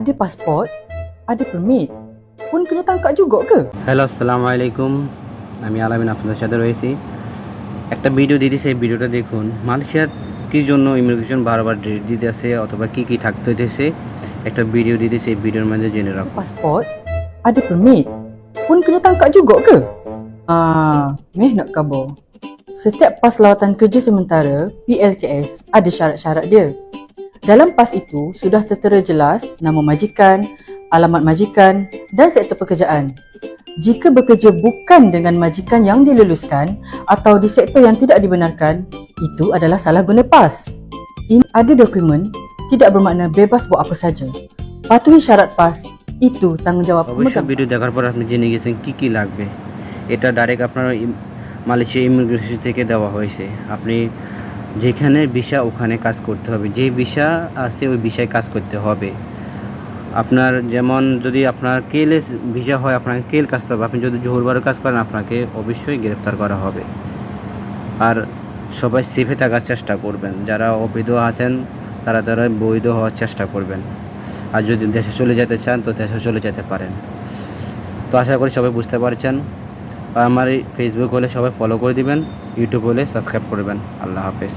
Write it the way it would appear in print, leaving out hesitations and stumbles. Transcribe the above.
Ada pasport, ada permit. Pun kena tangkap juga ke? Hello আসসালামু আলাইকুম। আমি আলামিন আপনাদের সাথে রয়েছি। একটা ভিডিও দিয়ে দিয়েছি, এই ভিডিওটা দেখুন। মালয়েশিয়ার কী জন্য ইমিগ্রেশন বারবার ডেট দিতেছে অথবা কী কী থাকতে হইতেছে, একটা ভিডিও দিয়ে দিয়েছি, এই ভিডিওর মধ্যে জেনে Ada রাখুন। pasport, ada permit. Pun kena tangkap juga ke? Meh nak khabar. Setiap pas lawatan kerja sementara PLKS ada syarat-syarat dia. Dalam pas itu sudah tertera jelas nama majikan, alamat majikan dan sektor pekerjaan. Jika bekerja bukan dengan majikan yang diluluskan atau di sektor yang tidak dibenarkan, itu adalah salah guna PAS. Ini ada dokumen tidak bermakna bebas buat apa saja. Patuhi syarat PAS, itu tanggungjawab অবশ্যই pemegang. Video দেখার পর আপনি জেনে গেছেন কী কী লাগবে। এটা direct আপনার Malaysia immigration থেকে দেওয়া হয়েছে। আপনি যেখানে ভিসা ওখানে কাজ করতে হবে, যে ভিসা আছে ওই ভিসায় কাজ করতে হবে। আপনার যেমন যদি আপনার কেএলএস ভিসা হয় আপনাকে কেএল কাজ করতে হবে। আপনি যদি জোহরবারে কাজ করেন আপনাকে অবশ্যই গ্রেফতার করা হবে। আর সবাই সেফে থাকার চেষ্টা করবেন। যারা অবৈধ আছেন তারা বৈধ হওয়ার চেষ্টা করবেন। আর যদি দেশে চলে যেতে চান তো দেশে চলে যেতে পারেন। তো আশা করি সবাই বুঝতে পারছেন। আর আমার এই ফেসবুক হলে সবাই ফলো করে দিবেন, ইউটিউব হলে সাবস্ক্রাইব করবেন। আল্লাহ হাফেজ।